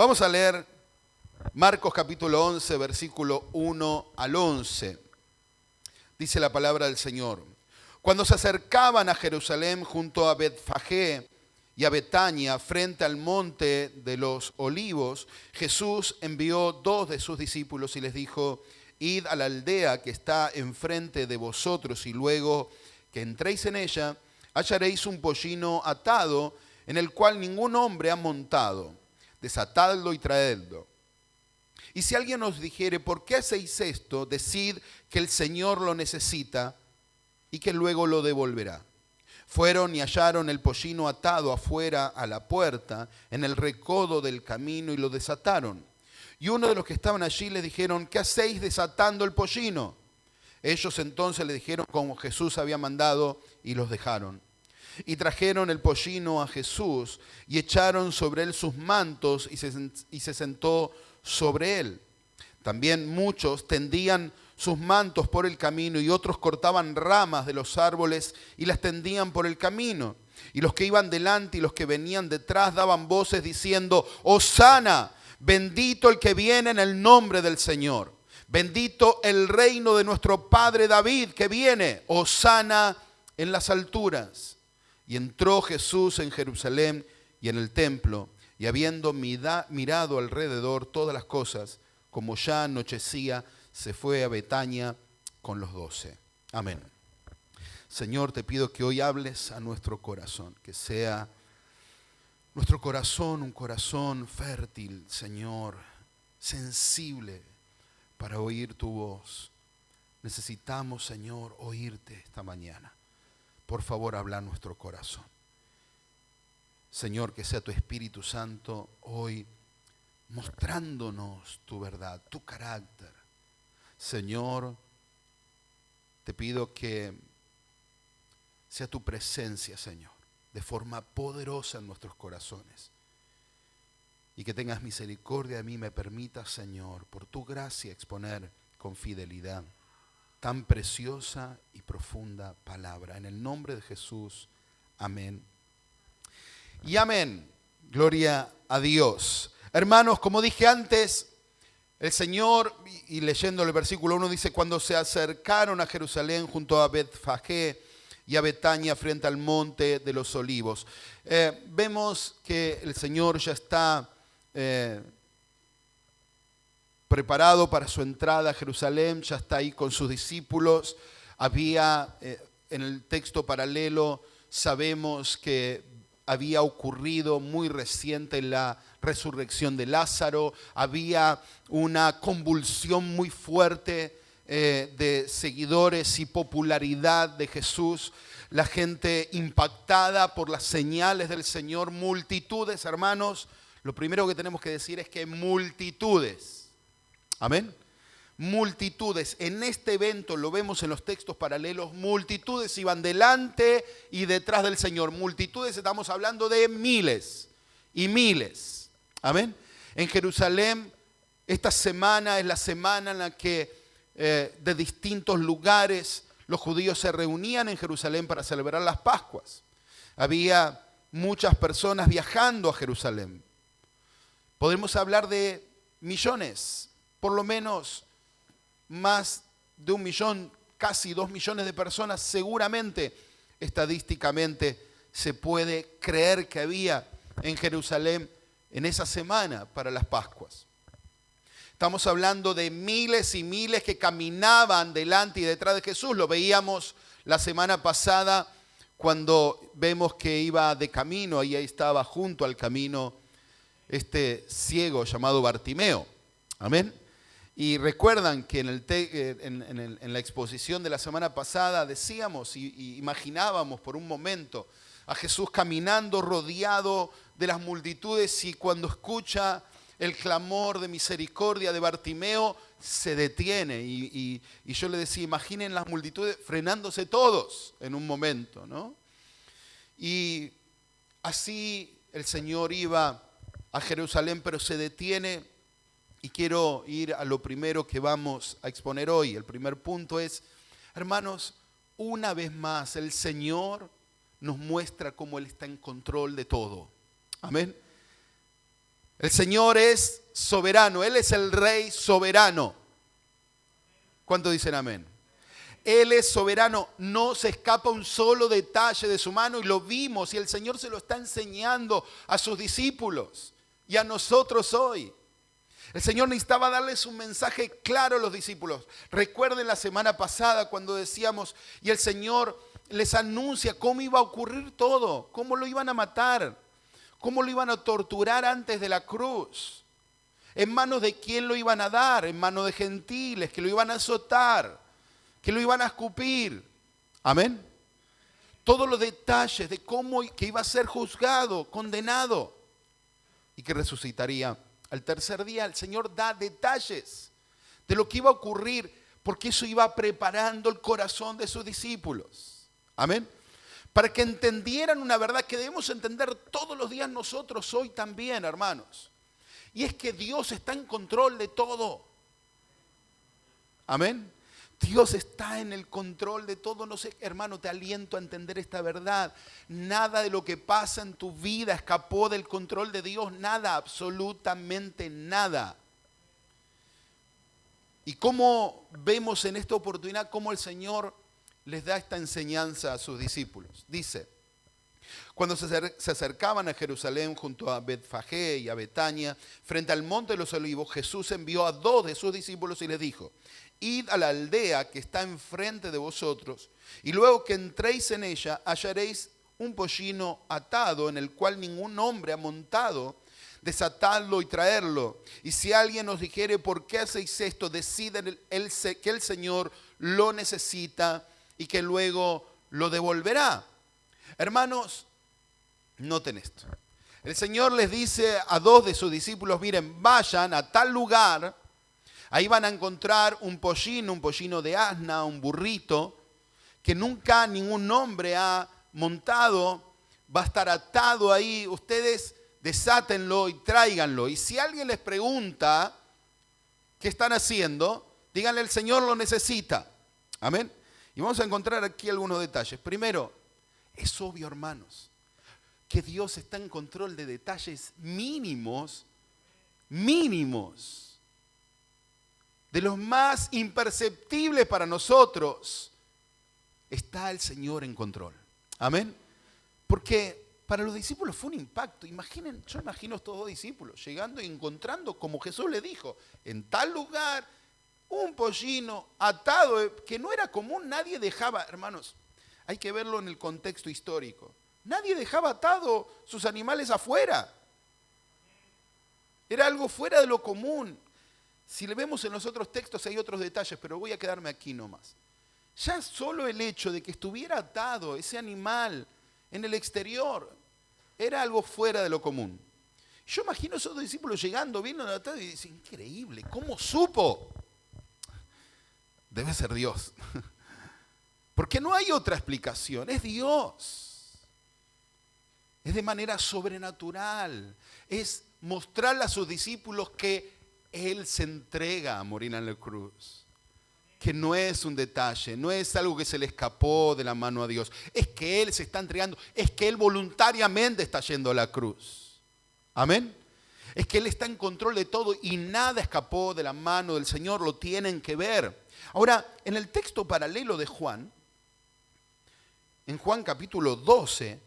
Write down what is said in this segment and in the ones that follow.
Vamos a leer Marcos capítulo 11, versículo 1 al 11. Dice la palabra del Señor. Cuando se acercaban a Jerusalén junto a Betfagé y a Betania, frente al monte de los Olivos, Jesús envió 2 de sus discípulos y les dijo: id a la aldea que está enfrente de vosotros, y luego que entréis en ella, hallaréis un pollino atado en el cual ningún hombre ha montado. Desatadlo y traedlo. Y si alguien os dijere: ¿por qué hacéis esto?, decid que el Señor lo necesita y que luego lo devolverá. Fueron y hallaron el pollino atado afuera a la puerta, en el recodo del camino, y lo desataron. Y uno de los que estaban allí le dijeron: ¿qué hacéis desatando el pollino? Ellos entonces le dijeron como Jesús había mandado, y los dejaron. Y trajeron el pollino a Jesús, y echaron sobre él sus mantos, y se sentó sobre él. También muchos tendían sus mantos por el camino, y otros cortaban ramas de los árboles y las tendían por el camino. Y los que iban delante y los que venían detrás daban voces diciendo: Hosana, bendito el que viene en el nombre del Señor. Bendito el reino de nuestro padre David que viene. Hosana en las alturas. Y entró Jesús en Jerusalén y en el templo, y habiendo mirado alrededor todas las cosas, como ya anochecía, se fue a Betania con los 12. Amén. Señor, te pido que hoy hables a nuestro corazón, que sea nuestro corazón un corazón fértil, Señor, sensible para oír tu voz. Necesitamos, Señor, oírte esta mañana. Por favor, habla a nuestro corazón. Señor, que sea tu Espíritu Santo hoy mostrándonos tu verdad, tu carácter. Señor, te pido que sea tu presencia, Señor, de forma poderosa en nuestros corazones. Y que tengas misericordia de mí, me permitas, Señor, por tu gracia exponer con fidelidad tan preciosa y profunda palabra. En el nombre de Jesús, amén. Y amén. Gloria a Dios. Hermanos, como dije antes, el Señor, y leyendo el versículo 1, dice: cuando se acercaron a Jerusalén junto a Betfagé y a Betania frente al monte de los Olivos. Vemos que el Señor ya está preparado para su entrada a Jerusalén, ya está ahí con sus discípulos. Había, en el texto paralelo, sabemos que había ocurrido muy reciente la resurrección de Lázaro. Había una convulsión muy fuerte de seguidores y popularidad de Jesús. La gente impactada por las señales del Señor. Multitudes, hermanos. Lo primero que tenemos que decir es que multitudes. Amén. Multitudes. En este evento, lo vemos en los textos paralelos, multitudes iban delante y detrás del Señor. Multitudes, estamos hablando de miles y miles. Amén. En Jerusalén, esta semana es la semana en la que de distintos lugares los judíos se reunían en Jerusalén para celebrar las Pascuas. Había muchas personas viajando a Jerusalén. Podemos hablar de millones, por lo menos más de 1 millón, casi 2 millones de personas, seguramente, estadísticamente, se puede creer que había en Jerusalén en esa semana para las Pascuas. Estamos hablando de miles y miles que caminaban delante y detrás de Jesús. Lo veíamos la semana pasada cuando vemos que iba de camino, y ahí estaba junto al camino este ciego llamado Bartimeo. Amén. Y recuerdan que en la exposición de la semana pasada decíamos y imaginábamos por un momento a Jesús caminando rodeado de las multitudes, y cuando escucha el clamor de misericordia de Bartimeo se detiene. Y yo le decía, imaginen las multitudes frenándose todos en un momento, ¿no? Y así el Señor iba a Jerusalén, pero se detiene. Y quiero ir a lo primero que vamos a exponer hoy. El primer punto es, hermanos, una vez más el Señor nos muestra cómo Él está en control de todo. Amén. El Señor es soberano, Él es el Rey soberano. ¿Cuántos dicen amén? Él es soberano, no se escapa un solo detalle de su mano y lo vimos y el Señor se lo está enseñando a sus discípulos y a nosotros hoy. El Señor necesitaba darles un mensaje claro a los discípulos. Recuerden la semana pasada cuando decíamos, y el Señor les anuncia cómo iba a ocurrir todo, cómo lo iban a matar, cómo lo iban a torturar antes de la cruz. ¿En manos de quién lo iban a dar? En manos de gentiles, que lo iban a azotar, que lo iban a escupir. Amén. Todos los detalles de cómo que iba a ser juzgado, condenado y que resucitaría al tercer día. El Señor da detalles de lo que iba a ocurrir, porque eso iba preparando el corazón de sus discípulos. Amén. Para que entendieran una verdad que debemos entender todos los días nosotros hoy también, hermanos. Y es que Dios está en control de todo. Amén. Dios está en el control de todo. No sé, hermano, te aliento a entender esta verdad. Nada de lo que pasa en tu vida escapó del control de Dios. Nada, absolutamente nada. Y cómo vemos en esta oportunidad cómo el Señor les da esta enseñanza a sus discípulos. Dice, cuando se acercaban a Jerusalén junto a Betfagé y a Betania, frente al monte de los Olivos, Jesús envió a 2 de sus discípulos y les dijo, id a la aldea que está enfrente de vosotros, y luego que entréis en ella, hallaréis un pollino atado en el cual ningún hombre ha montado. Desatadlo y traerlo. Y si alguien os dijere, ¿por qué hacéis esto? Deciden que el Señor lo necesita y que luego lo devolverá. Hermanos, noten esto. El Señor les dice a 2 de sus discípulos, miren, vayan a tal lugar, ahí van a encontrar un pollino de asna, un burrito, que nunca ningún hombre ha montado, va a estar atado ahí, ustedes desátenlo y tráiganlo. Y si alguien les pregunta qué están haciendo, díganle, el Señor lo necesita. Amén. Y vamos a encontrar aquí algunos detalles. Primero, es obvio, hermanos, que Dios está en control de detalles mínimos, de los más imperceptibles para nosotros. Está el Señor en control. Amén. Porque para los discípulos fue un impacto. Imaginen, yo imagino a estos 2 discípulos llegando y encontrando, como Jesús le dijo, en tal lugar, un pollino atado, que no era común, nadie dejaba, hermanos, hay que verlo en el contexto histórico. Nadie dejaba atado sus animales afuera. Era algo fuera de lo común. Si le vemos en los otros textos hay otros detalles, pero voy a quedarme aquí nomás. Ya solo el hecho de que estuviera atado ese animal en el exterior era algo fuera de lo común. Yo imagino a esos 2 discípulos llegando, viendo atado y dicen, increíble, ¿cómo supo? Debe ser Dios. Porque no hay otra explicación, es Dios. Es de manera sobrenatural. Es mostrarle a sus discípulos que Él se entrega a morir en la cruz. Que no es un detalle, no es algo que se le escapó de la mano a Dios. Es que Él se está entregando, es que Él voluntariamente está yendo a la cruz. Amén. Es que Él está en control de todo y nada escapó de la mano del Señor, lo tienen que ver. Ahora, en el texto paralelo de Juan, en Juan capítulo 12,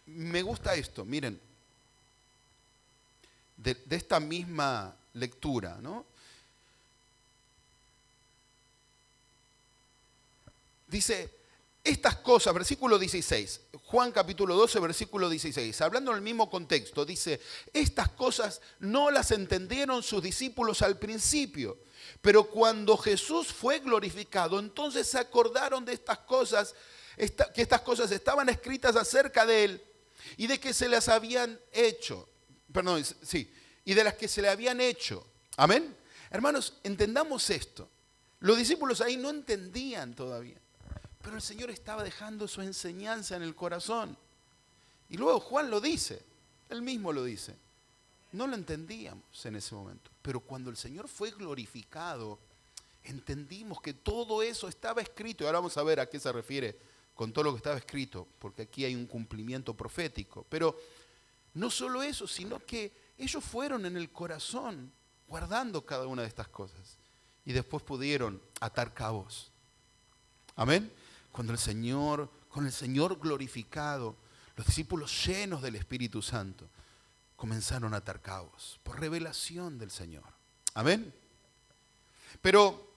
me gusta esto, miren, de esta misma lectura, ¿no? Dice, estas cosas, versículo 16, Juan capítulo 12, versículo 16, hablando en el mismo contexto, dice, estas cosas no las entendieron sus discípulos al principio, pero cuando Jesús fue glorificado, entonces se acordaron de estas cosas, que estas cosas estaban escritas acerca de Él y de que se las habían hecho, y de las que se le habían hecho. Amén. Hermanos, entendamos esto. Los discípulos ahí no entendían todavía. Pero el Señor estaba dejando su enseñanza en el corazón. Y luego Juan lo dice, él mismo lo dice. No lo entendíamos en ese momento. Pero cuando el Señor fue glorificado, entendimos que todo eso estaba escrito. Y ahora vamos a ver a qué se refiere con todo lo que estaba escrito, porque aquí hay un cumplimiento profético. Pero no solo eso, sino que Ellos fueron en el corazón guardando cada una de estas cosas y después pudieron atar cabos. Amén. Con el Señor glorificado, los discípulos llenos del Espíritu Santo comenzaron a atar cabos por revelación del Señor. Amén. Pero,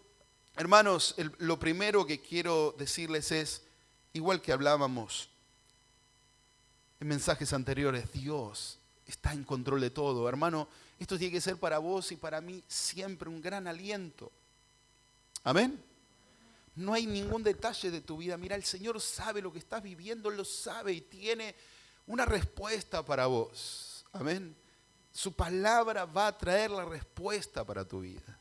hermanos, lo primero que quiero decirles es, igual que hablábamos en mensajes anteriores, Dios está en control de todo. Hermano, esto tiene que ser para vos y para mí siempre un gran aliento. Amén. No hay ningún detalle de tu vida. Mira, el Señor sabe lo que estás viviendo, Él lo sabe y tiene una respuesta para vos. Amén. Su palabra va a traer la respuesta para tu vida.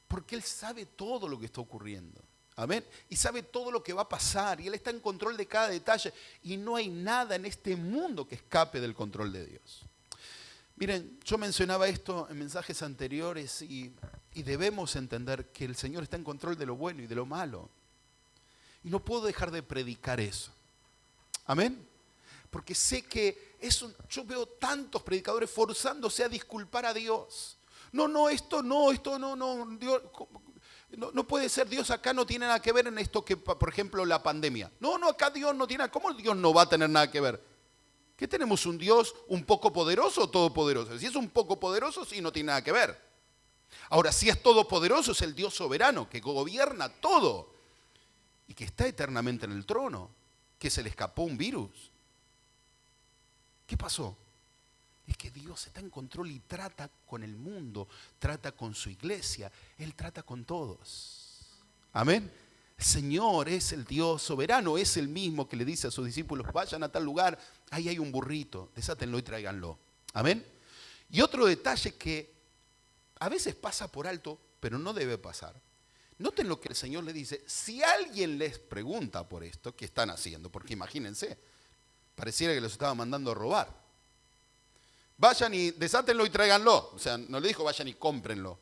Porque Él sabe todo lo que está ocurriendo. Amén. Y sabe todo lo que va a pasar. Y Él está en control de cada detalle. Y no hay nada en este mundo que escape del control de Dios. Miren, yo mencionaba esto en mensajes anteriores y debemos entender que el Señor está en control de lo bueno y de lo malo. Y no puedo dejar de predicar eso. Amén. Porque sé que yo veo tantos predicadores forzándose a disculpar a Dios. Esto no, Dios, no puede ser, Dios acá no tiene nada que ver en esto que, por ejemplo, la pandemia. Acá Dios no tiene nada. ¿Cómo Dios no va a tener nada que ver? ¿Qué tenemos? ¿Un Dios un poco poderoso o todopoderoso? Si es un poco poderoso, sí, no tiene nada que ver. Ahora, si es todopoderoso, es el Dios soberano que gobierna todo y que está eternamente en el trono, que se le escapó un virus. ¿Qué pasó? Es que Dios está en control y trata con el mundo, trata con su iglesia, Él trata con todos. Amén. El Señor es el Dios soberano, es el mismo que le dice a sus discípulos, vayan a tal lugar, ahí hay un burrito, desátenlo y tráiganlo. Amén. Y otro detalle que a veces pasa por alto, pero no debe pasar. Noten lo que el Señor le dice, si alguien les pregunta por esto, ¿qué están haciendo? Porque imagínense, pareciera que los estaba mandando a robar. Vayan y desátenlo y tráiganlo. O sea, no le dijo vayan y cómprenlo,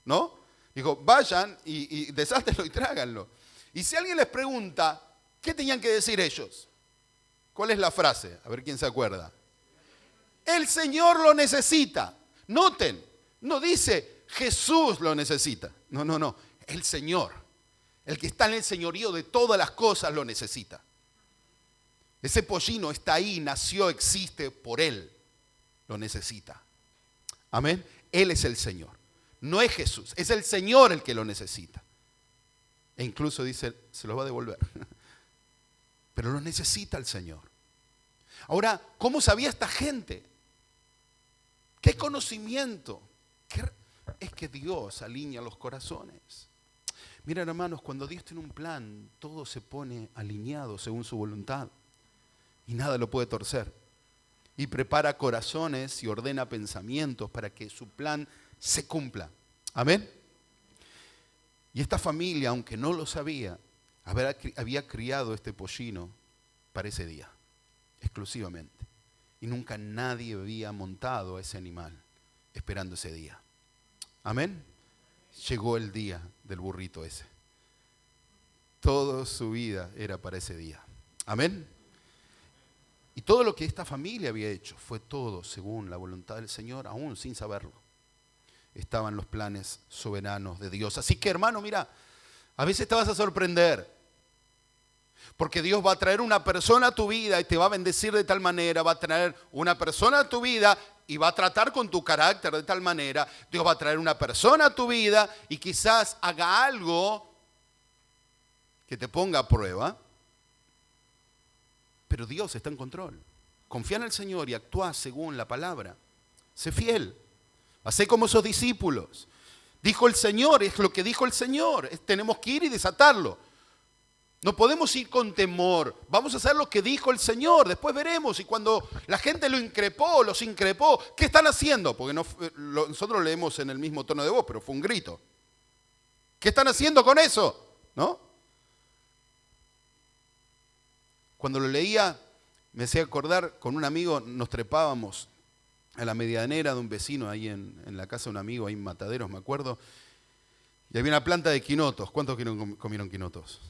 ¿no? Dijo, vayan y desátenlo y tráiganlo. Y si alguien les pregunta, ¿qué tenían que decir ellos? ¿Cuál es la frase? A ver quién se acuerda. El Señor lo necesita. Noten, no dice Jesús lo necesita. No. El Señor, el que está en el señorío de todas las cosas lo necesita. Ese pollino está ahí, nació, existe por Él. Lo necesita. Amén. Él es el Señor. No es Jesús, es el Señor el que lo necesita. E incluso dice, se lo va a devolver. Pero lo necesita el Señor. Ahora, ¿cómo sabía esta gente? ¿Qué conocimiento? Es que Dios alinea los corazones. Miren, hermanos, cuando Dios tiene un plan, todo se pone alineado según su voluntad. Y nada lo puede torcer. Y prepara corazones y ordena pensamientos para que su plan se cumpla. Amén. Y esta familia, aunque no lo sabía, había criado este pollino para ese día, exclusivamente. Y nunca nadie había montado a ese animal esperando ese día. Amén. Llegó el día del burrito ese. Toda su vida era para ese día. Amén. Y todo lo que esta familia había hecho fue todo según la voluntad del Señor, aún sin saberlo. Estaban los planes soberanos de Dios. Así que, hermano, mira, a veces te vas a sorprender. Porque Dios va a traer una persona a tu vida y te va a bendecir de tal manera. Va a traer una persona a tu vida y va a tratar con tu carácter de tal manera. Dios va a traer una persona a tu vida y quizás haga algo que te ponga a prueba. Pero Dios está en control. Confía en el Señor y actúa según la palabra. Sé fiel. Hacé como esos discípulos. Dijo el Señor, es lo que dijo el Señor. Tenemos que ir y desatarlo. No podemos ir con temor. Vamos a hacer lo que dijo el Señor. Después veremos. Y cuando la gente los increpó, ¿qué están haciendo? Porque nosotros leemos en el mismo tono de voz, pero fue un grito. ¿Qué están haciendo con eso? ¿No? Cuando lo leía, me hacía acordar, con un amigo nos trepábamos a la medianera de un vecino ahí en la casa de un amigo, ahí en Mataderos, me acuerdo, y había una planta de quinotos. ¿Cuántos comieron quinotos?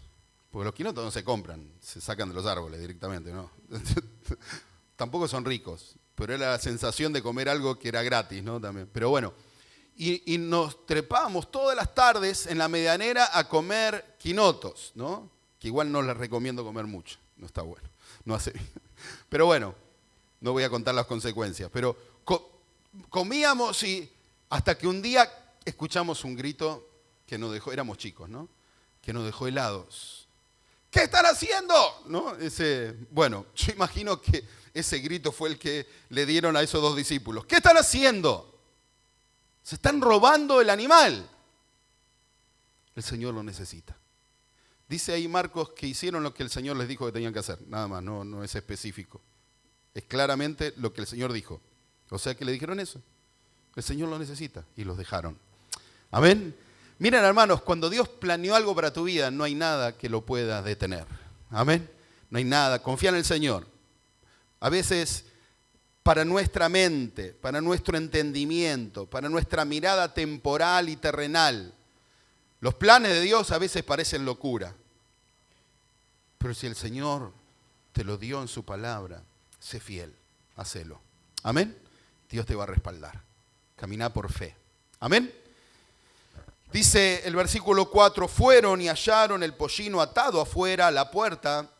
Porque los quinotos no se compran, se sacan de los árboles directamente, ¿no? Tampoco son ricos, pero era la sensación de comer algo que era gratis, ¿no? También. Pero bueno, y nos trepábamos todas las tardes en la medianera a comer quinotos, ¿no? Que igual no les recomiendo comer mucho, no está bueno, no hace bien. Pero bueno, no voy a contar las consecuencias, pero comíamos y hasta que un día escuchamos un grito que nos dejó, éramos chicos, ¿no? Que nos dejó helados. ¿Qué están haciendo? ¿No? Bueno, yo imagino que ese grito fue el que le dieron a esos 2 discípulos. ¿Qué están haciendo? Se están robando el animal. El Señor lo necesita. Dice ahí Marcos que hicieron lo que el Señor les dijo que tenían que hacer. Nada más, no es específico. Es claramente lo que el Señor dijo. O sea que le dijeron eso. El Señor lo necesita y los dejaron. Amén. Miren, hermanos, cuando Dios planeó algo para tu vida, no hay nada que lo pueda detener. Amén. No hay nada. Confía en el Señor. A veces, para nuestra mente, para nuestro entendimiento, para nuestra mirada temporal y terrenal, los planes de Dios a veces parecen locura. Pero si el Señor te lo dio en su palabra, sé fiel, hacelo. Amén. Dios te va a respaldar. Camina por fe. Amén. Dice el versículo 4, fueron y hallaron el pollino atado afuera a la puerta,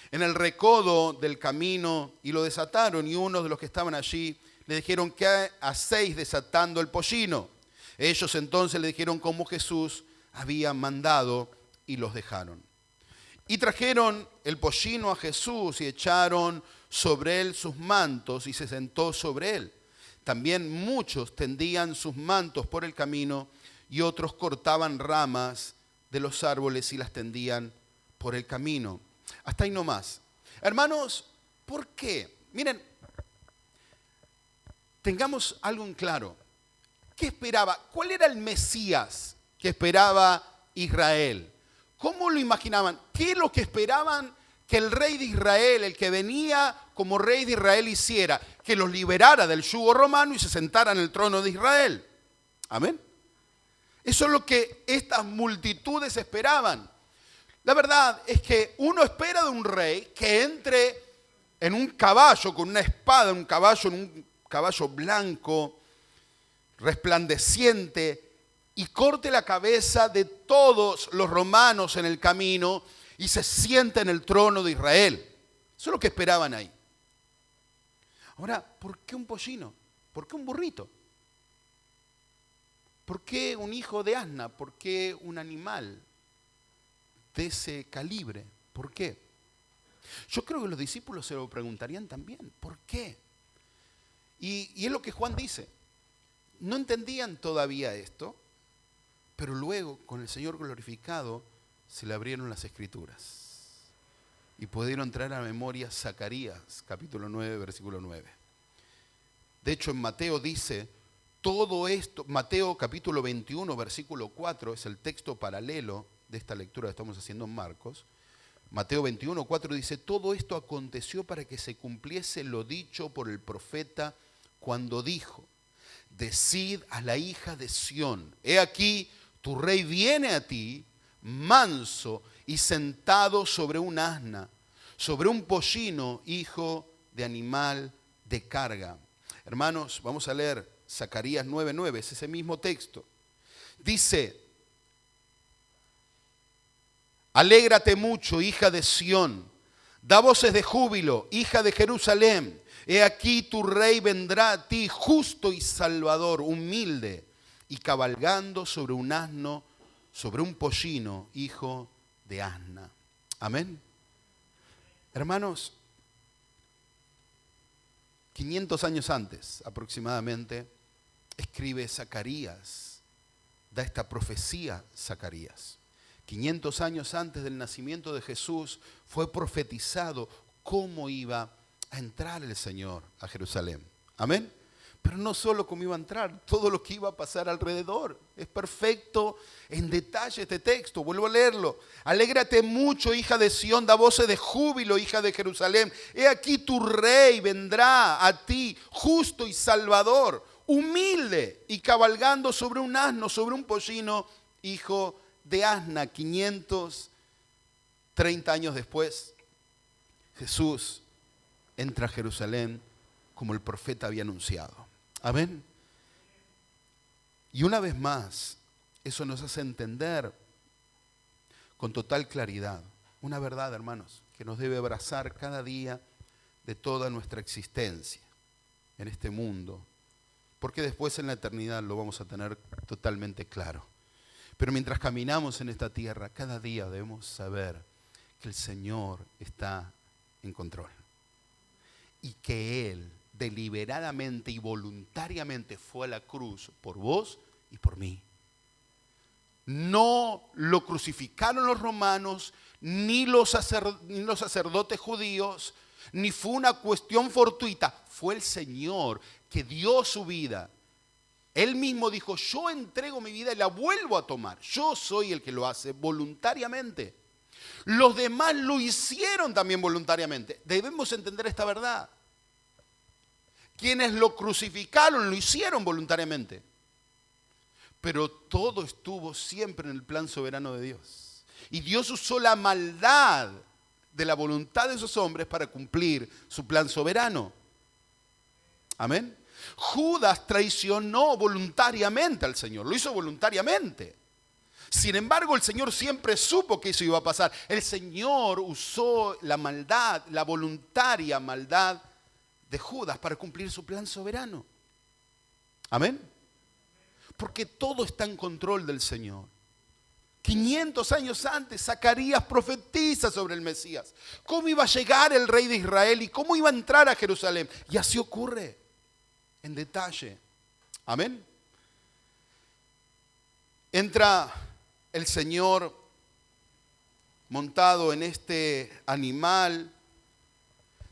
en el recodo del camino, y lo desataron, y unos de los que estaban allí le dijeron: ¿qué hacéis desatando el pollino? Ellos entonces le dijeron como Jesús había mandado, y los dejaron. Y trajeron el pollino a Jesús y echaron sobre él sus mantos, y se sentó sobre él. También muchos tendían sus mantos por el camino, y otros cortaban ramas de los árboles y las tendían por el camino. Hasta ahí nomás. Hermanos, ¿por qué? Miren, tengamos algo en claro. ¿Qué esperaba? ¿Cuál era el Mesías que esperaba Israel? ¿Cómo lo imaginaban? ¿Qué es lo que esperaban que el rey de Israel, el que venía como rey de Israel, hiciera? Que los liberara del yugo romano y se sentara en el trono de Israel. Amén. Eso es lo que estas multitudes esperaban. La verdad es que uno espera de un rey que entre en un caballo con una espada, en un caballo blanco, resplandeciente, y corte la cabeza de todos los romanos en el camino y se siente en el trono de Israel. Eso es lo que esperaban ahí. Ahora, ¿por qué un pollino? ¿Por qué un burrito? ¿Por qué un hijo de asna? ¿Por qué un animal de ese calibre? ¿Por qué? Yo creo que los discípulos se lo preguntarían también. ¿Por qué? Y es lo que Juan dice. No entendían todavía esto, pero luego, con el Señor glorificado, se le abrieron las Escrituras y pudieron traer a memoria Zacarías, capítulo 9, versículo 9. De hecho, en Mateo dice, todo esto, Mateo capítulo 21, versículo 4, es el texto paralelo de esta lectura que estamos haciendo en Marcos. Mateo 21, 4 dice, todo esto aconteció para que se cumpliese lo dicho por el profeta cuando dijo: decid a la hija de Sión, he aquí tu rey viene a ti, manso y sentado sobre un asna, sobre un pollino, hijo de animal de carga. Hermanos, vamos a leer Zacarías 9:9, es ese mismo texto. Dice: alégrate mucho, hija de Sión, da voces de júbilo, hija de Jerusalén. He aquí tu rey vendrá a ti, justo y salvador, humilde, y cabalgando sobre un asno, sobre un pollino, hijo de asna. Amén. Hermanos, 500 años antes aproximadamente, escribe Zacarías, da esta profecía Zacarías. 500 años antes del nacimiento de Jesús fue profetizado cómo iba a entrar el Señor a Jerusalén. Amén. Pero no solo cómo iba a entrar, todo lo que iba a pasar alrededor. Es perfecto en detalle este texto. Vuelvo a leerlo. Alégrate mucho, hija de Sión, da voces de júbilo, hija de Jerusalén. He aquí tu rey vendrá a ti, justo y salvador, humilde y cabalgando sobre un asno, sobre un pollino, hijo de asna. 530 años después, Jesús entra a Jerusalén como el profeta había anunciado. Amén. Y una vez más, eso nos hace entender con total claridad una verdad, hermanos, que nos debe abrazar cada día de toda nuestra existencia en este mundo, porque después en la eternidad lo vamos a tener totalmente claro. Pero mientras caminamos en esta tierra, cada día debemos saber que el Señor está en control y que Él deliberadamente y voluntariamente fue a la cruz por vos y por mí. No lo crucificaron los romanos, ni los sacerdotes judíos, ni fue una cuestión fortuita. Fue el Señor que dio su vida. Él mismo dijo, yo entrego mi vida y la vuelvo a tomar. Yo soy el que lo hace voluntariamente. Los demás lo hicieron también voluntariamente. Debemos entender esta verdad. Quienes lo crucificaron lo hicieron voluntariamente. Pero todo estuvo siempre en el plan soberano de Dios. Y Dios usó la maldad de la voluntad de esos hombres para cumplir su plan soberano. Amén. Judas traicionó voluntariamente al Señor, lo hizo voluntariamente. Sin embargo, el Señor siempre supo que eso iba a pasar. El Señor usó la maldad, la voluntaria maldad de Judas para cumplir su plan soberano. Amén. Porque todo está en control del Señor. 500 años antes, Zacarías profetiza sobre el Mesías. Cómo iba a llegar el rey de Israel y cómo iba a entrar a Jerusalén. Y así ocurre, en detalle. Amén. Entra el Señor montado en este animal.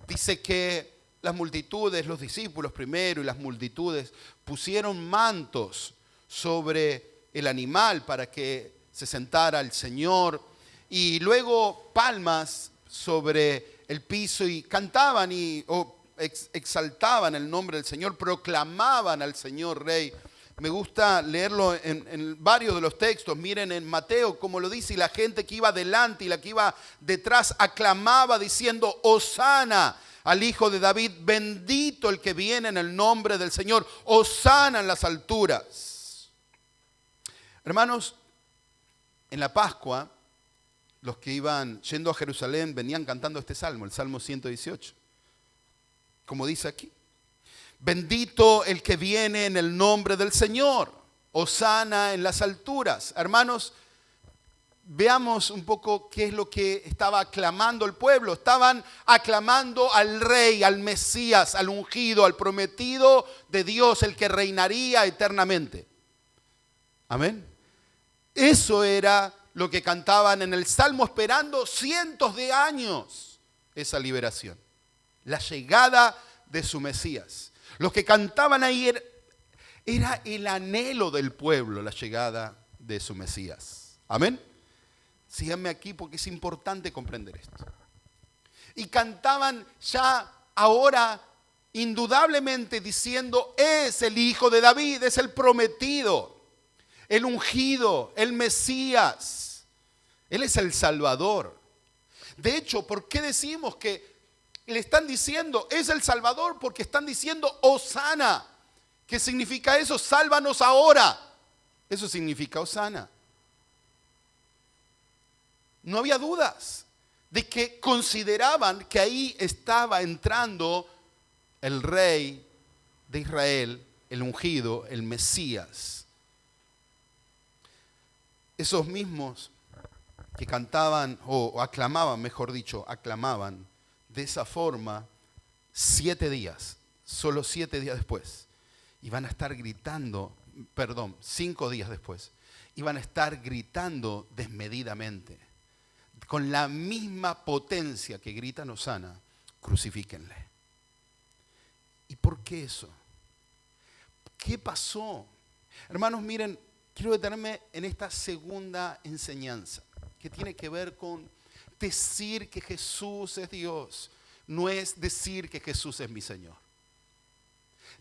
Dice que las multitudes, los discípulos primero y las multitudes pusieron mantos sobre el animal para que se sentara el Señor, y luego palmas sobre el piso y cantaban exaltaban el nombre del Señor, proclamaban al Señor Rey. Me gusta leerlo en varios de los textos. Miren en Mateo cómo lo dice, y la gente que iba delante y la que iba detrás aclamaba diciendo, Hosana al Hijo de David, bendito el que viene en el nombre del Señor, Hosana en las alturas. Hermanos, en la Pascua, los que iban yendo a Jerusalén venían cantando este salmo, el Salmo 118. Como dice aquí, bendito el que viene en el nombre del Señor, Hosana en las alturas. Hermanos, veamos un poco qué es lo que estaba aclamando el pueblo. Estaban aclamando al Rey, al Mesías, al ungido, al prometido de Dios, el que reinaría eternamente. Amén. Eso era lo que cantaban en el Salmo, esperando cientos de años esa liberación, la llegada de su Mesías. Lo que cantaban ahí era el anhelo del pueblo, la llegada de su Mesías. Amén. Síganme aquí porque es importante comprender esto. Y cantaban ya ahora indudablemente diciendo, es el Hijo de David, es el prometido, el ungido, el Mesías. Él es el Salvador. De hecho, ¿por qué decimos que le están diciendo es el Salvador? Porque están diciendo Hosana. ¿Qué significa eso? Sálvanos ahora. Eso significa Hosana. No había dudas de que consideraban que ahí estaba entrando el Rey de Israel, el ungido, el Mesías. Esos mismos que cantaban, o aclamaban, mejor dicho, aclamaban de esa forma 7 días, solo 7 días después, iban a estar gritando, 5 días después, iban a estar gritando desmedidamente, con la misma potencia que gritan Hosana, crucifíquenle. ¿Y por qué eso? ¿Qué pasó? Hermanos, miren, quiero detenerme en esta segunda enseñanza, que tiene que ver con decir que Jesús es Dios. No es decir que Jesús es mi Señor.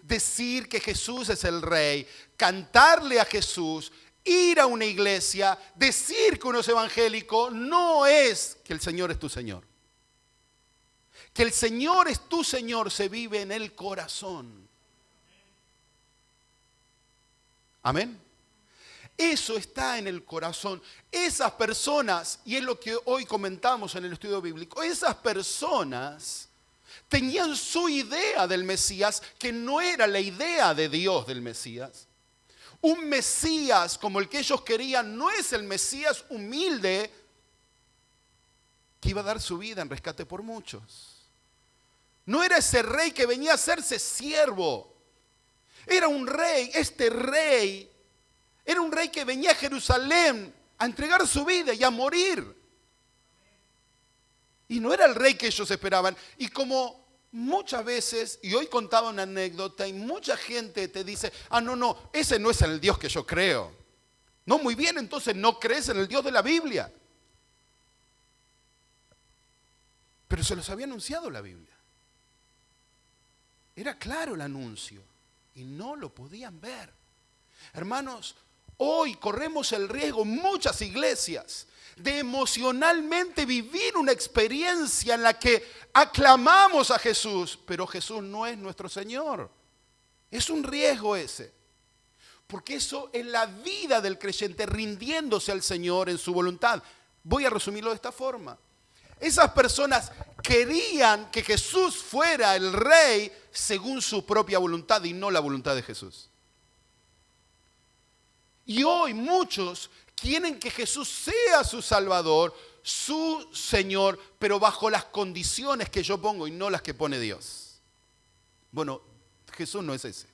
Decir que Jesús es el Rey, cantarle a Jesús, ir a una iglesia, decir que uno es evangélico, no es que el Señor es tu Señor. Que el Señor es tu Señor se vive en el corazón. Amén. Eso está en el corazón. Esas personas, y es lo que hoy comentamos en el estudio bíblico, esas personas tenían su idea del Mesías, que no era la idea de Dios del Mesías. Un Mesías como el que ellos querían no es el Mesías humilde que iba a dar su vida en rescate por muchos. No era ese rey que venía a hacerse siervo. Era un rey, era un rey que venía a Jerusalén a entregar su vida y a morir. Y no era el rey que ellos esperaban. Y como muchas veces, y hoy contaba una anécdota, y mucha gente te dice, no, ese no es el Dios que yo creo. No, muy bien, entonces no crees en el Dios de la Biblia. Pero se los había anunciado la Biblia. Era claro el anuncio y no lo podían ver. Hermanos, hoy corremos el riesgo, muchas iglesias, de emocionalmente vivir una experiencia en la que aclamamos a Jesús, pero Jesús no es nuestro Señor. Es un riesgo ese, porque eso es la vida del creyente rindiéndose al Señor en su voluntad. Voy a resumirlo de esta forma. Esas personas querían que Jesús fuera el rey según su propia voluntad y no la voluntad de Jesús. Y hoy muchos quieren que Jesús sea su Salvador, su Señor, pero bajo las condiciones que yo pongo y no las que pone Dios. Bueno, Jesús no es ese.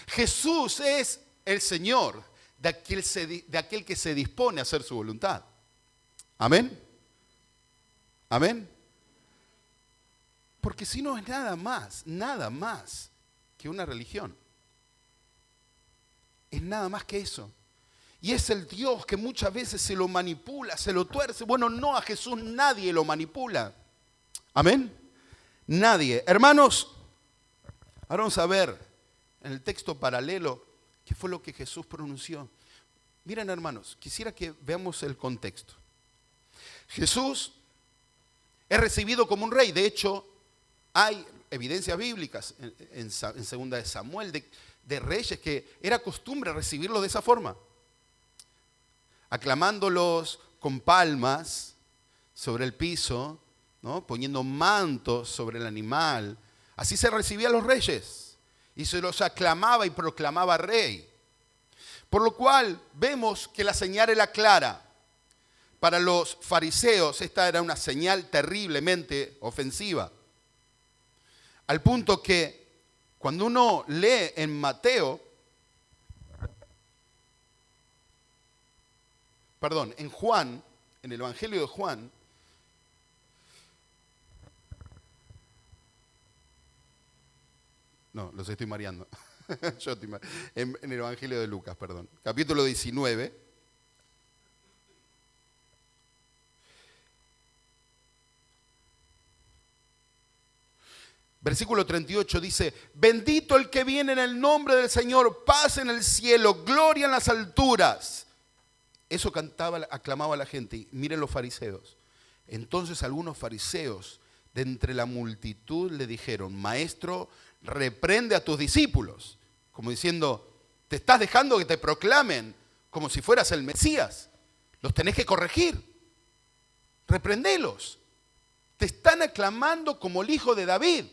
Jesús es el Señor de aquel que se dispone a hacer su voluntad. Amén. Amén. Porque si no es nada más que una religión. Es nada más que eso. Y es el Dios que muchas veces se lo manipula, se lo tuerce. Bueno, no, a Jesús nadie lo manipula. Amén. Nadie. Hermanos, ahora vamos a ver en el texto paralelo qué fue lo que Jesús pronunció. Miren, hermanos, quisiera que veamos el contexto. Jesús es recibido como un rey. De hecho, hay evidencias bíblicas en segunda de Samuel de reyes que era costumbre recibirlo de esa forma, aclamándolos con palmas sobre el piso, ¿no? Poniendo mantos sobre el animal. Así se recibía a los reyes y se los aclamaba y proclamaba rey. Por lo cual vemos que la señal era clara. Para los fariseos esta era una señal terriblemente ofensiva. Al punto que cuando uno lee en en Juan, en el Evangelio de Juan, no, los estoy mareando. En el Evangelio de Lucas, capítulo 19. Versículo 38 dice, bendito el que viene en el nombre del Señor, paz en el cielo, gloria en las alturas. Eso aclamaba la gente. Y miren los fariseos. Entonces algunos fariseos de entre la multitud le dijeron, maestro, reprende a tus discípulos. Como diciendo, te estás dejando que te proclamen como si fueras el Mesías. Los tenés que corregir. Reprendelos. Te están aclamando como el hijo de David.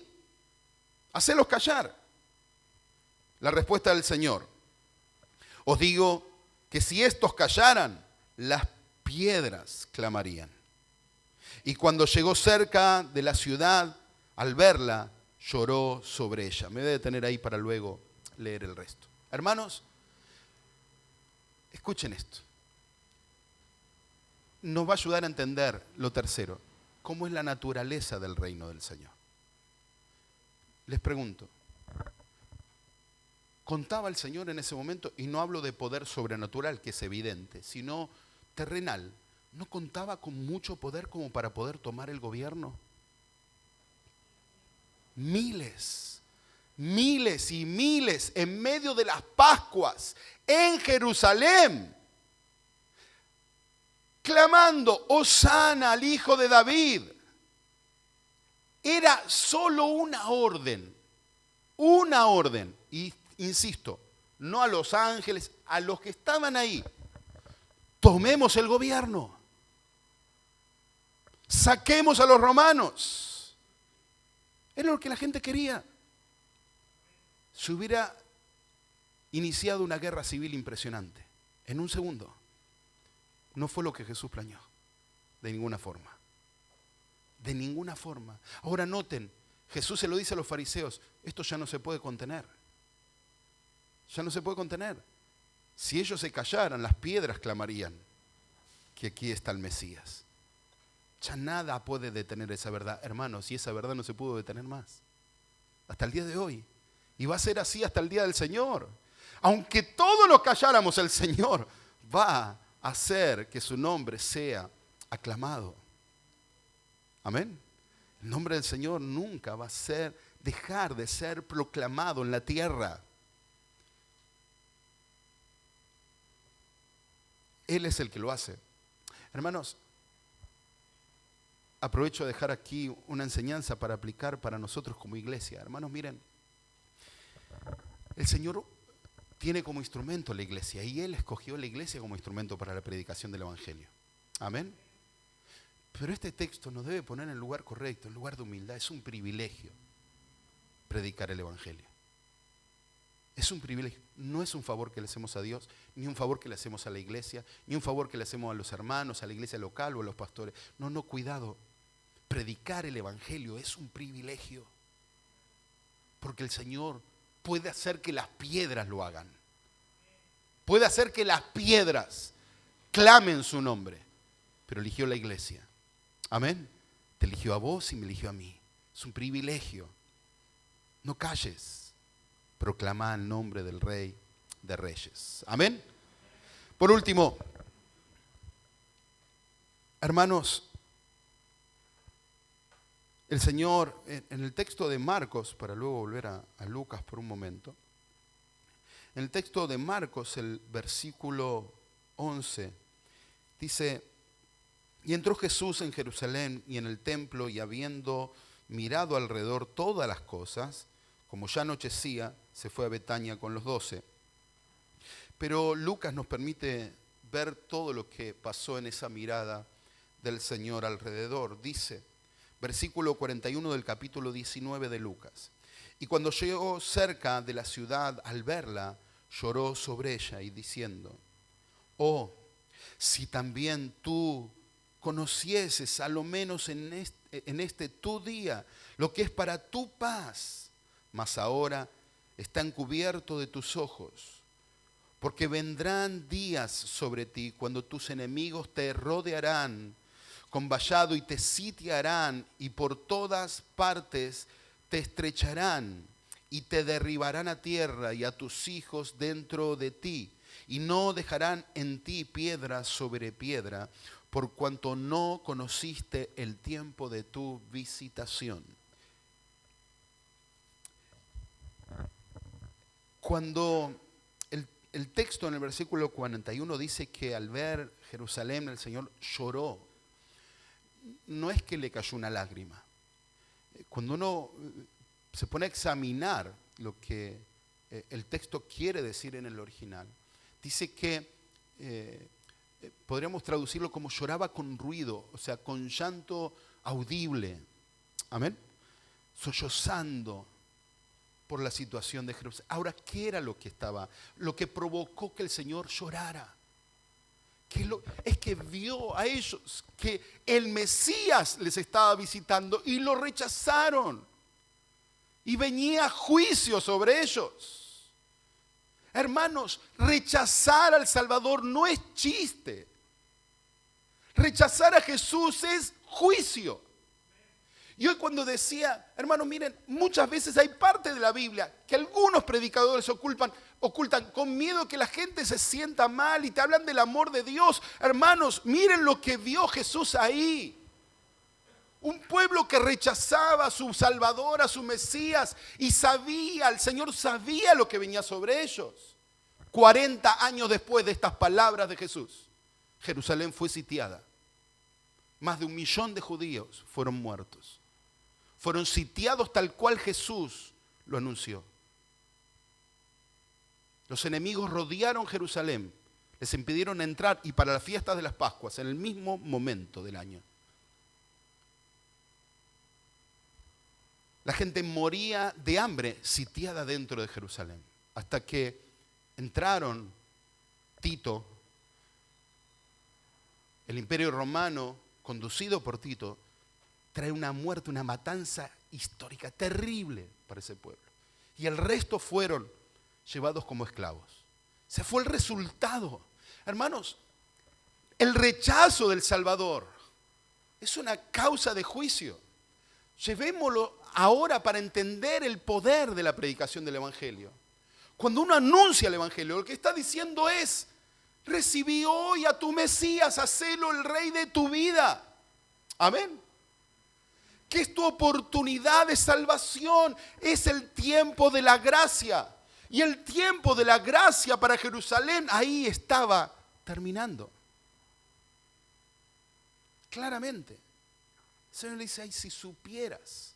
Hacelos callar. La respuesta del Señor. Os digo que si estos callaran, las piedras clamarían. Y cuando llegó cerca de la ciudad, al verla, lloró sobre ella. Me voy a detener ahí para luego leer el resto. Hermanos, escuchen esto. Nos va a ayudar a entender lo tercero. ¿Cómo es la naturaleza del reino del Señor? Les pregunto, ¿contaba el Señor en ese momento? Y no hablo de poder sobrenatural, que es evidente, sino terrenal. ¿No contaba con mucho poder como para poder tomar el gobierno? Miles y miles en medio de las Pascuas en Jerusalén, clamando, Hosana al Hijo de David. Era solo una orden. Una orden. Y insisto, no a los ángeles, a los que estaban ahí. Tomemos el gobierno. Saquemos a los romanos. Era lo que la gente quería. Se hubiera iniciado una guerra civil impresionante. En un segundo. No fue lo que Jesús planeó. De ninguna forma. De ninguna forma. Ahora noten, Jesús se lo dice a los fariseos, esto ya no se puede contener. Ya no se puede contener. Si ellos se callaran, las piedras clamarían que aquí está el Mesías. Ya nada puede detener esa verdad. Hermanos, y esa verdad no se pudo detener más. Hasta el día de hoy. Y va a ser así hasta el día del Señor. Aunque todos nos calláramos, el Señor va a hacer que su nombre sea aclamado. Amén. El nombre del Señor nunca va a dejar de ser proclamado en la tierra. Él es el que lo hace. Hermanos, aprovecho de dejar aquí una enseñanza para aplicar para nosotros como iglesia. Hermanos, miren, el Señor tiene como instrumento la iglesia y Él escogió la iglesia como instrumento para la predicación del Evangelio. Amén. Pero este texto nos debe poner en el lugar correcto, en lugar de humildad. Es un privilegio predicar el Evangelio. Es un privilegio. No es un favor que le hacemos a Dios, ni un favor que le hacemos a la iglesia, ni un favor que le hacemos a los hermanos, a la iglesia local o a los pastores. No, cuidado. Predicar el Evangelio es un privilegio. Porque el Señor puede hacer que las piedras lo hagan. Puede hacer que las piedras clamen su nombre. Pero eligió la iglesia. Amén. Te eligió a vos y me eligió a mí. Es un privilegio. No calles. Proclama el nombre del Rey de Reyes. Amén. Por último, hermanos, el Señor, en el texto de Marcos, para luego volver a Lucas por un momento, en el texto de Marcos, el versículo 11, dice: y entró Jesús en Jerusalén y en el templo, y habiendo mirado alrededor todas las cosas, como ya anochecía, se fue a Betania con los 12. Pero Lucas nos permite ver todo lo que pasó en esa mirada del Señor alrededor. Dice, versículo 41 del capítulo 19 de Lucas: y cuando llegó cerca de la ciudad, al verla, lloró sobre ella y diciendo: oh, si también tú conocieses a lo menos en este tu día lo que es para tu paz, mas ahora está encubierto de tus ojos. Porque vendrán días sobre ti cuando tus enemigos te rodearán con vallado y te sitiarán, y por todas partes te estrecharán y te derribarán a tierra y a tus hijos dentro de ti, y no dejarán en ti piedra sobre piedra, por cuanto no conociste el tiempo de tu visitación. Cuando el texto en el versículo 41 dice que al ver Jerusalén el Señor lloró, no es que le cayó una lágrima. Cuando uno se pone a examinar lo que el texto quiere decir en el original, dice que podríamos traducirlo como lloraba con ruido, o sea, con llanto audible. Amén. Sollozando por la situación de Jerusalén. Ahora, ¿qué era lo que provocó que el Señor llorara? Es que vio a ellos que el Mesías les estaba visitando y lo rechazaron. Y venía juicio sobre ellos. Hermanos, rechazar al Salvador no es chiste. Rechazar a Jesús es juicio. Y hoy cuando decía, hermanos, miren, muchas veces hay parte de la Biblia que algunos predicadores ocultan con miedo que la gente se sienta mal y te hablan del amor de Dios. Hermanos, miren lo que vio Jesús ahí. Un pueblo que rechazaba a su Salvador, a su Mesías, y el Señor sabía lo que venía sobre ellos. 40 años después de estas palabras de Jesús, Jerusalén fue sitiada. Más de 1 millón de judíos fueron muertos. Fueron sitiados tal cual Jesús lo anunció. Los enemigos rodearon Jerusalén, les impidieron entrar y para las fiestas de las Pascuas, en el mismo momento del año. La gente moría de hambre sitiada dentro de Jerusalén, hasta que entraron Tito, el Imperio Romano, conducido por Tito, trae una muerte, una matanza histórica terrible para ese pueblo. Y el resto fueron llevados como esclavos. Ese fue el resultado. Hermanos, el rechazo del Salvador es una causa de juicio. Llevémoslo ahora para entender el poder de la predicación del Evangelio. Cuando uno anuncia el Evangelio, lo que está diciendo es: recibí hoy a tu Mesías, hacelo el Rey de tu vida. Amén. Que es tu oportunidad de salvación, es el tiempo de la gracia. Y el tiempo de la gracia para Jerusalén ahí estaba terminando. Claramente. El Señor le dice: ay, si supieras,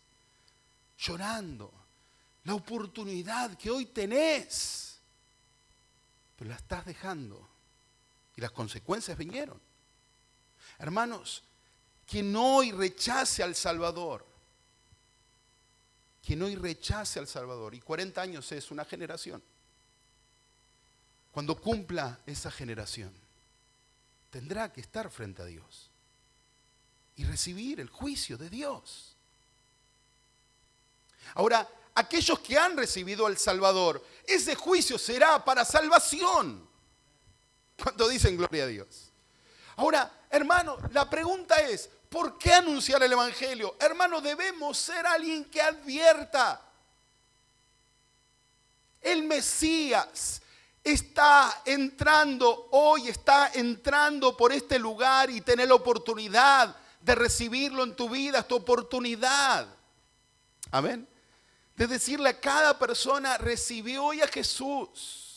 llorando, la oportunidad que hoy tenés, pero la estás dejando. Y las consecuencias vinieron. Hermanos, quien hoy rechace al Salvador, quien hoy rechace al Salvador, y 40 años es una generación, cuando cumpla esa generación, tendrá que estar frente a Dios y recibir el juicio de Dios. Ahora, aquellos que han recibido al Salvador, ese juicio será para salvación. ¿Cuánto dicen gloria a Dios? Ahora, hermano, la pregunta es: ¿por qué anunciar el Evangelio? Hermano, debemos ser alguien que advierta. El Mesías está entrando, hoy está entrando por este lugar y tener la oportunidad de recibirlo en tu vida, es tu oportunidad. Amén. De decirle a cada persona: recibió hoy a Jesús.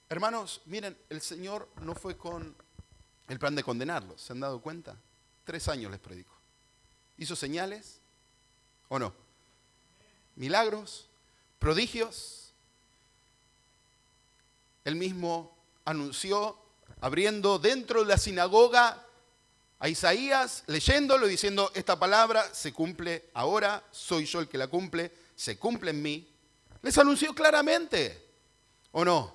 Hermanos, miren, el Señor no fue con el plan de condenarlos, ¿se han dado cuenta? 3 años les predico. ¿Hizo señales o no? Milagros, prodigios. Él mismo anunció, abriendo dentro de la sinagoga a Isaías, leyéndolo y diciendo: esta palabra se cumple ahora, soy yo el que la cumple, se cumple en mí. Les anunció claramente, ¿o no?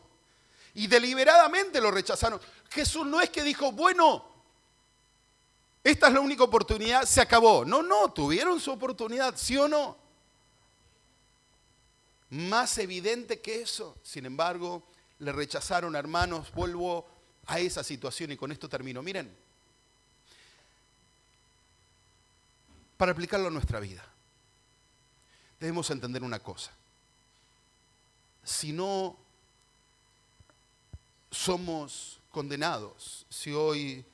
Y deliberadamente lo rechazaron. Jesús no es que dijo: bueno, esta es la única oportunidad, se acabó. No, tuvieron su oportunidad, ¿sí o no? Más evidente que eso. Sin embargo, le rechazaron, hermanos. Vuelvo a esa situación y con esto termino. Miren, para aplicarlo a nuestra vida, debemos entender una cosa. Si no somos condenados, si hoy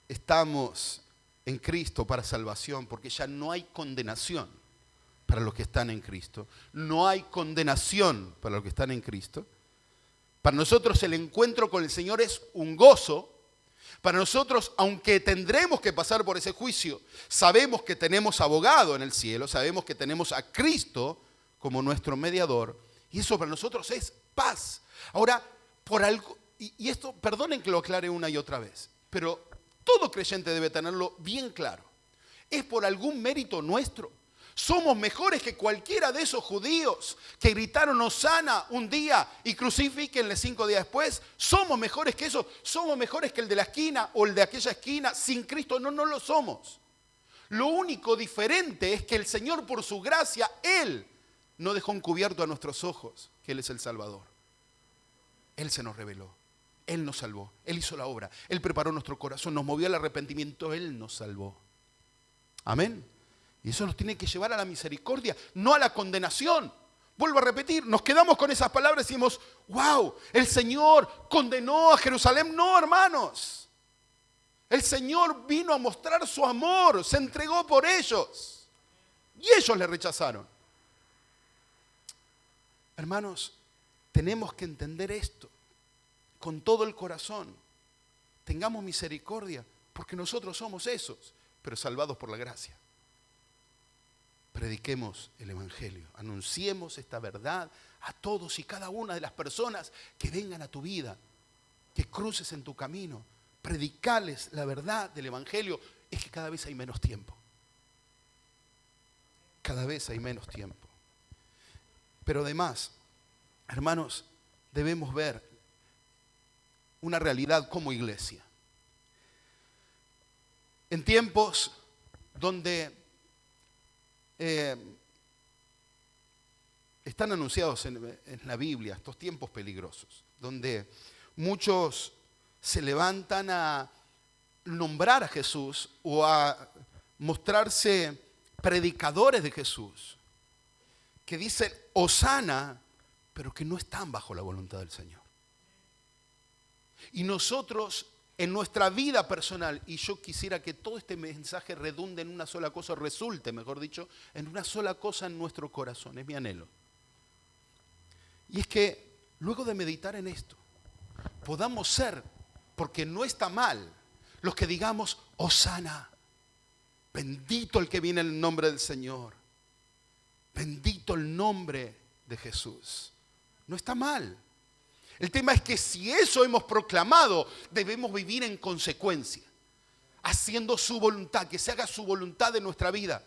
estamos en Cristo para salvación, porque ya no hay condenación para los que están en Cristo, no hay condenación para los que están en Cristo. Para nosotros el encuentro con el Señor es un gozo. Para nosotros, aunque tendremos que pasar por ese juicio, sabemos que tenemos abogado en el cielo, sabemos que tenemos a Cristo como nuestro mediador, y eso para nosotros es paz. Ahora, por algo, y esto, perdonen que lo aclare una y otra vez, pero todo creyente debe tenerlo bien claro. Es por algún mérito nuestro. Somos mejores que cualquiera de esos judíos que gritaron Hosana un día y crucifíquenle 5 días después. Somos mejores que eso. Somos mejores que el de la esquina o el de aquella esquina. Sin Cristo no lo somos. Lo único diferente es que el Señor, por su gracia, Él no dejó encubierto a nuestros ojos que Él es el Salvador. Él se nos reveló. Él nos salvó, Él hizo la obra, Él preparó nuestro corazón, nos movió al arrepentimiento, Él nos salvó. Amén. Y eso nos tiene que llevar a la misericordia, no a la condenación. Vuelvo a repetir, nos quedamos con esas palabras y decimos: wow, el Señor condenó a Jerusalén. No, hermanos. El Señor vino a mostrar su amor, se entregó por ellos. Y ellos le rechazaron. Hermanos, tenemos que entender esto. Con todo el corazón, tengamos misericordia, porque nosotros somos esos pero salvados por la gracia. Prediquemos el Evangelio, anunciemos esta verdad a todos y cada una de las personas que vengan a tu vida, que cruces en tu camino. Predicales la verdad del Evangelio. Es que cada vez hay menos tiempo. Cada vez hay menos tiempo. Pero además, hermanos, debemos ver una realidad como iglesia. En tiempos donde están anunciados en la Biblia, estos tiempos peligrosos, donde muchos se levantan a nombrar a Jesús o a mostrarse predicadores de Jesús, que dicen Hosana, pero que no están bajo la voluntad del Señor. Y nosotros en nuestra vida personal, y yo quisiera que todo este mensaje redunde en una sola cosa, resulte, mejor dicho, en una sola cosa en nuestro corazón, es mi anhelo. Y es que luego de meditar en esto, podamos ser, porque no está mal, los que digamos, Hosana, bendito el que viene en el nombre del Señor, bendito el nombre de Jesús. No está mal. El tema es que si eso hemos proclamado, debemos vivir en consecuencia, haciendo su voluntad, que se haga su voluntad en nuestra vida.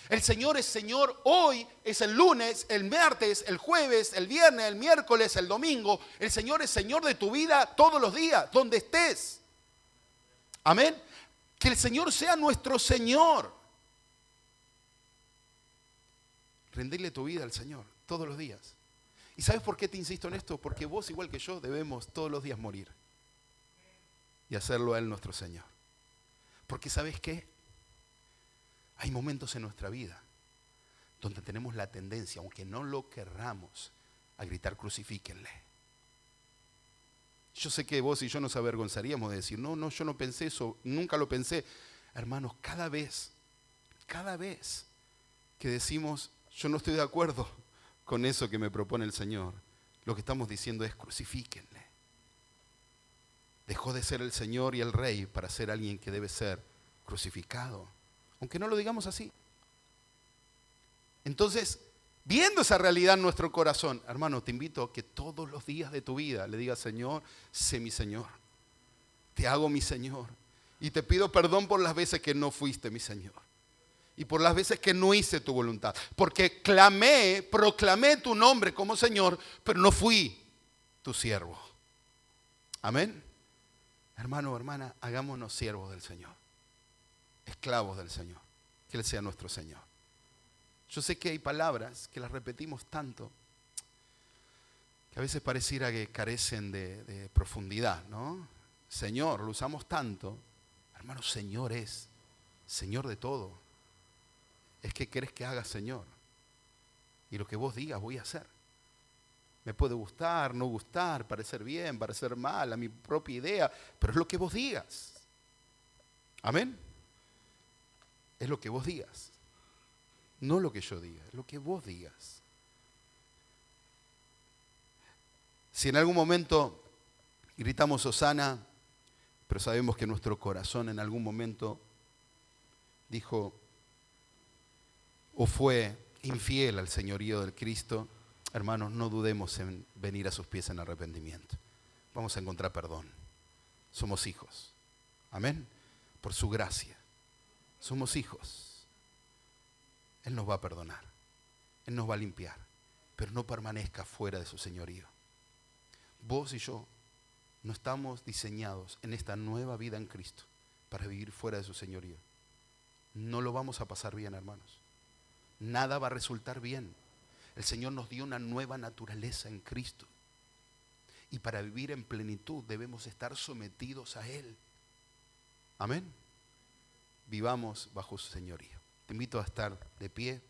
El Señor es Señor hoy, es el lunes, el martes, el jueves, el viernes, el miércoles, el domingo. El Señor es Señor de tu vida todos los días, donde estés. Amén. Que el Señor sea nuestro Señor. Rendirle tu vida al Señor todos los días. ¿Y sabes por qué te insisto en esto? Porque vos, igual que yo, debemos todos los días morir y hacerlo a Él nuestro Señor. Porque ¿sabes qué? Hay momentos en nuestra vida donde tenemos la tendencia, aunque no lo querramos, a gritar crucifíquenle. Yo sé que vos y yo nos avergonzaríamos de decir, no, yo no pensé eso, nunca lo pensé. Hermanos, cada vez que decimos, yo no estoy de acuerdo con eso que me propone el Señor, lo que estamos diciendo es crucifíquenle. Dejó de ser el Señor y el Rey para ser alguien que debe ser crucificado, aunque no lo digamos así. Entonces, viendo esa realidad en nuestro corazón, hermano, te invito a que todos los días de tu vida le digas, Señor, sé mi Señor, te hago mi Señor, y te pido perdón por las veces que no fuiste mi Señor. Y por las veces que no hice tu voluntad. Porque proclamé tu nombre como Señor, pero no fui tu siervo. Amén. Hermano, hermana, hagámonos siervos del Señor. Esclavos del Señor. Que Él sea nuestro Señor. Yo sé que hay palabras que las repetimos tanto, que a veces pareciera que carecen de profundidad, ¿no? Señor, lo usamos tanto. Hermano, Señor es Señor de todo. Es que querés que haga, Señor. Y lo que vos digas voy a hacer. Me puede gustar, no gustar, parecer bien, parecer mal, a mi propia idea, pero es lo que vos digas. Amén. Es lo que vos digas. No lo que yo diga, es lo que vos digas. Si en algún momento gritamos Hosana, pero sabemos que nuestro corazón en algún momento dijo o fue infiel al señorío del Cristo, hermanos, no dudemos en venir a sus pies en arrepentimiento. Vamos a encontrar perdón. Somos hijos. Amén. Por su gracia. Somos hijos. Él nos va a perdonar. Él nos va a limpiar. Pero no permanezca fuera de su señorío. Vos y yo no estamos diseñados en esta nueva vida en Cristo para vivir fuera de su señorío. No lo vamos a pasar bien, hermanos. Nada va a resultar bien. El Señor nos dio una nueva naturaleza en Cristo. Y para vivir en plenitud debemos estar sometidos a Él. Amén. Vivamos bajo su señorío. Te invito a estar de pie.